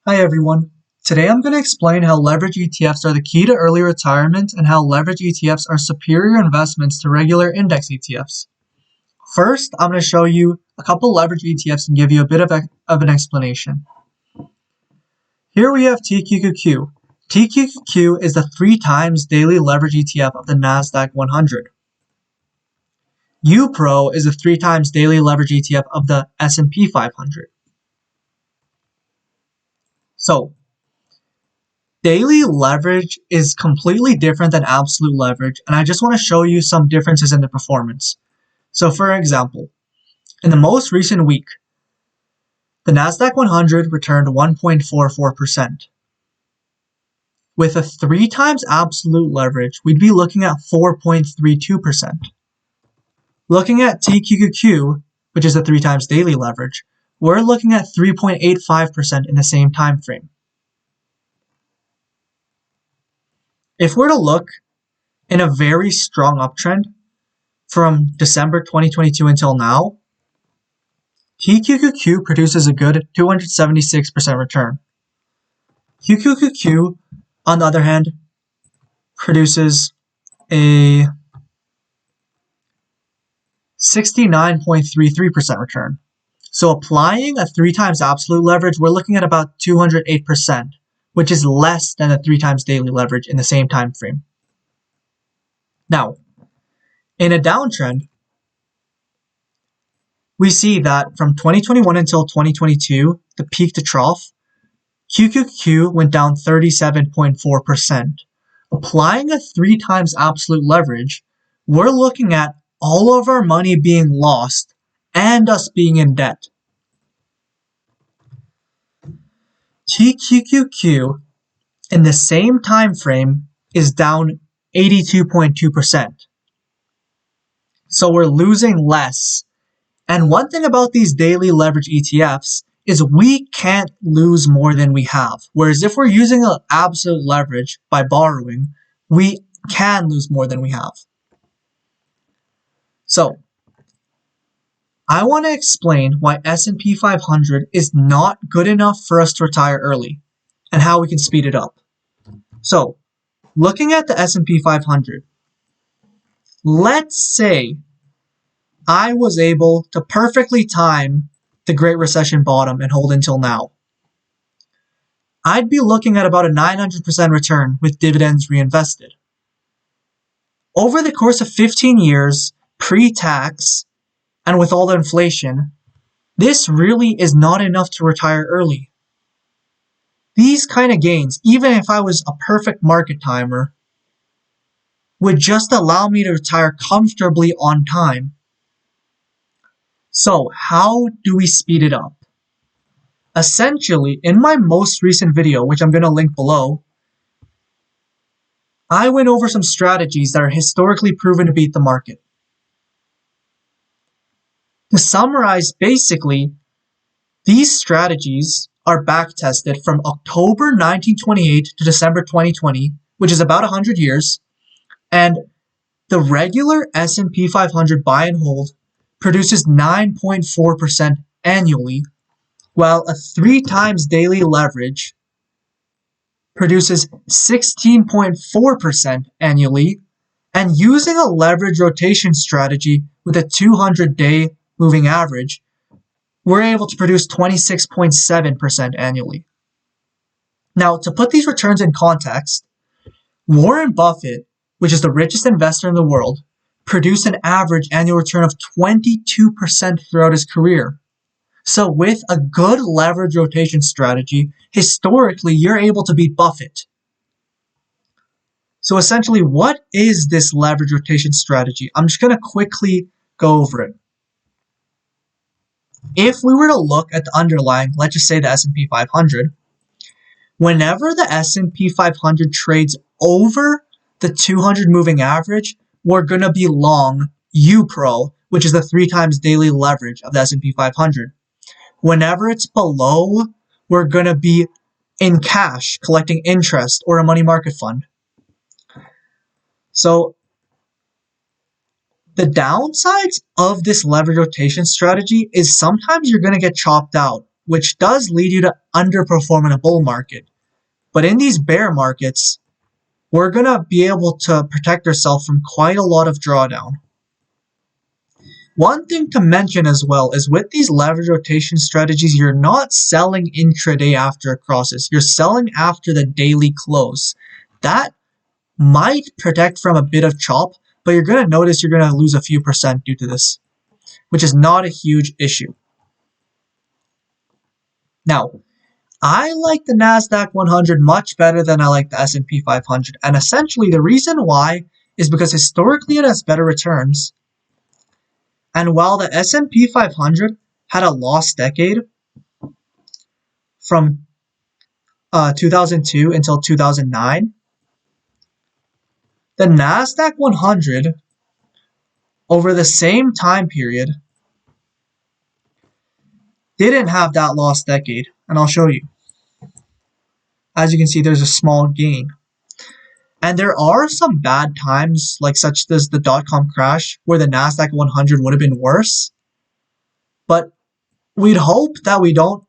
Hi everyone. Today I'm going to explain how leverage ETFs are the key to early retirement and how leverage ETFs are superior investments to regular index ETFs. First, I'm going to show you a couple leverage ETFs and give you a bit of an explanation. Here we have TQQQ. TQQQ is the 3 times daily leverage ETF of the Nasdaq 100. UPRO is a 3 times daily leverage ETF of the S&P 500. So, daily leverage is completely different than absolute leverage, and I just want to show you some differences in the performance. So for example, in the most recent week, the Nasdaq 100 returned 1.44%. With a 3 times absolute leverage, we'd be looking at 4.32%. Looking at TQQQ, which is a 3 times daily leverage, we're looking at 3.85% in the same time frame. If we're to look in a very strong uptrend from December 2022 until now, TQQQ produces a good 276% return. QQQQ, on the other hand, produces a 69.33% return. So applying a 3 times absolute leverage, we're looking at about 208%, which is less than the 3 times daily leverage in the same time frame. Now, in a downtrend, we see that from 2021 until 2022, the peak to trough, QQQ went down 37.4%. Applying a 3 times absolute leverage, we're looking at all of our money being lost and us being in debt. TQQQ in the same time frame is down 82.2%. So we're losing less. And one thing about these daily leverage ETFs is we can't lose more than we have. Whereas if we're using an absolute leverage by borrowing, we can lose more than we have. So, I want to explain why S&P 500 is not good enough for us to retire early and how we can speed it up. So, looking at the S&P 500, let's say I was able to perfectly time the Great Recession bottom and hold until now. I'd be looking at about a 900% return with dividends reinvested. Over the course of 15 years, pre-tax, and with all the inflation, this really is not enough to retire early. These kind of gains, even if I was a perfect market timer, would just allow me to retire comfortably on time. So how do we speed it up? Essentially, in my most recent video, which I'm going to link below, I went over some strategies that are historically proven to beat the market. To summarize, basically, these strategies are back-tested from October 1928 to December 2020, which is about 100 years, and the regular S&P 500 buy and hold produces 9.4% annually, while a 3 times daily leverage produces 16.4% annually, and using a leverage rotation strategy with a 200-day moving average, we're able to produce 26.7% annually. Now, to put these returns in context, Warren Buffett, which is the richest investor in the world, produced an average annual return of 22% throughout his career. So with a good leverage rotation strategy, historically, you're able to beat Buffett. So essentially, what is this leverage rotation strategy? I'm just going to quickly go over it. If we were to look at the underlying, let's just say the S&P 500, whenever the S&P 500 trades over the 200 moving average, we're going to be long UPRO, which is the 3 times daily leverage of the S&P 500. Whenever it's below, we're going to be in cash, collecting interest or a money market fund. So the downsides of this leverage rotation strategy is sometimes you're going to get chopped out which does lead you to underperform in a bull market. But in these bear markets, we're going to be able to protect ourselves from quite a lot of drawdown. One thing to mention as well is with these leverage rotation strategies, you're not selling intraday after it crosses. You're selling after the daily close. That might protect from a bit of chop, but you're going to notice you're going to lose a few percent due to this, which is not a huge issue. Now, I like the Nasdaq 100 much better than I like the S&P 500, and essentially the reason why is because historically it has better returns. And while the S&P 500 had a lost decade from 2002 until 2009, the Nasdaq 100 over the same time period didn't have that lost decade, and I'll show you. As you can see, there's a small gain. And there are some bad times, like such as the dot-com crash, where the Nasdaq 100 would have been worse. But we'd hope that we don't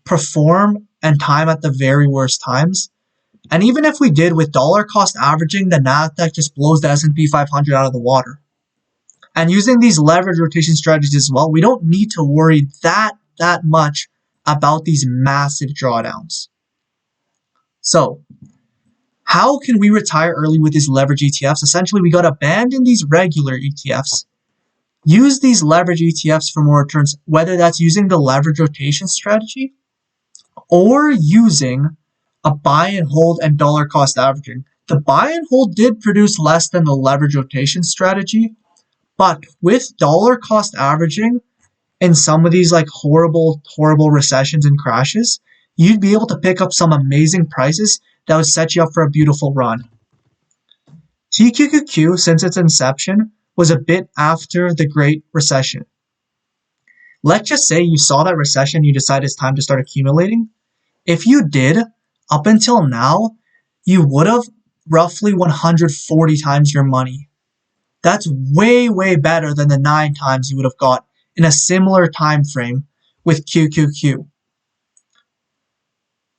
perform and time at the very worst times. And even if we did, with dollar cost averaging, the Nasdaq just blows the S&P 500 out of the water. And using these leverage rotation strategies as well, we don't need to worry that much about these massive drawdowns. So, how can we retire early with these leverage ETFs? Essentially, we got to abandon these regular ETFs, use these leverage ETFs for more returns, whether that's using the leverage rotation strategy or using a buy and hold and dollar cost averaging. The buy and hold did produce less than the leverage rotation strategy, but with dollar cost averaging in some of these like horrible recessions and crashes, you'd be able to pick up some amazing prices that would set you up for a beautiful run. TQQQ, since its inception, was a bit after the Great Recession. Let's just say you saw that recession, you decided it's time to start accumulating. If you did, up until now, you would have roughly 140 times your money. That's way better than the 9 times you would have got in a similar time frame with QQQ.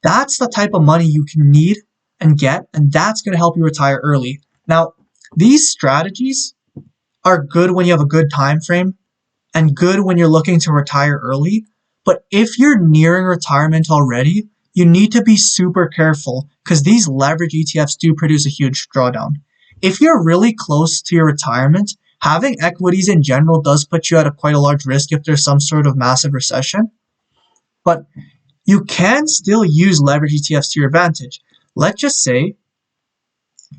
That's the type of money you can need and get, and that's going to help you retire early. Now, these strategies are good when you have a good time frame and good when you're looking to retire early. But if you're nearing retirement already, you need to be super careful because these leverage ETFs do produce a huge drawdown. If you're really close to your retirement, having equities in general does put you at quite a large risk if there's some sort of massive recession. But you can still use leverage ETFs to your advantage. Let's just say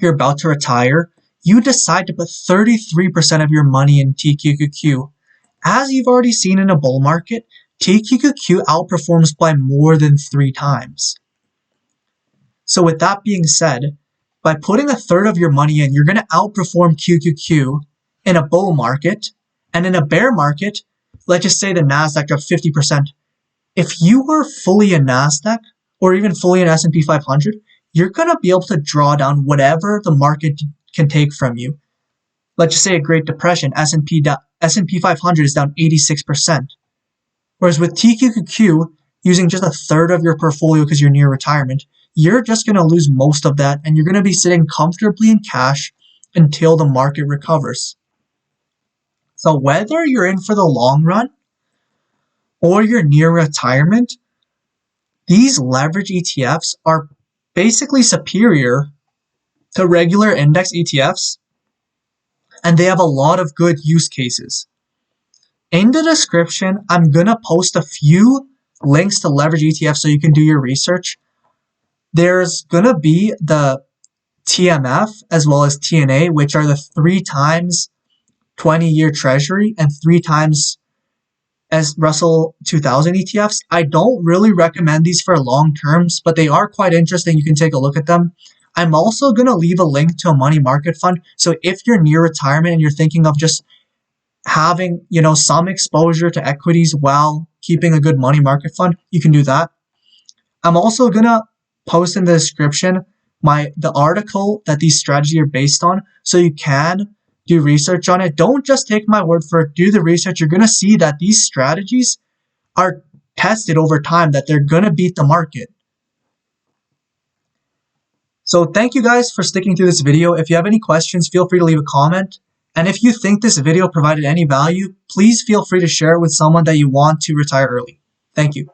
you're about to retire. You decide to put 33% of your money in TQQQ. As you've already seen in a bull market, TQQQ outperforms by more than 3 times. So with that being said, by putting a third of your money in, you're going to outperform QQQ in a bull market. And in a bear market, let's just say the Nasdaq dropped 50%. If you were fully in Nasdaq or even fully in S&P 500, you're going to be able to draw down whatever the market can take from you. Let's just say a Great Depression, S&P 500 is down 86%. Whereas with TQQQ, using just a third of your portfolio because you're near retirement, you're just going to lose most of that and you're going to be sitting comfortably in cash until the market recovers. So whether you're in for the long run or you're near retirement, these leverage ETFs are basically superior to regular index ETFs, and they have a lot of good use cases. In the description, I'm going to post a few links to leverage ETFs so you can do your research. There's going to be the TMF as well as TNA, which are the 3 times 20-year treasury and 3 times as Russell 2000 ETFs. I don't really recommend these for long terms, but they are quite interesting. You can take a look at them. I'm also going to leave a link to a money market fund. So if you're near retirement and you're thinking of just having, some exposure to equities while keeping a good money market fund, you can do that. I'm also going to post in the description the article that these strategies are based on so you can do research on it. Don't just take my word for it. Do the research. You're going to see that these strategies are tested over time that they're going to beat the market. So thank you guys for sticking through this video. If you have any questions, feel free to leave a comment. And if you think this video provided any value, please feel free to share it with someone that you want to retire early. Thank you.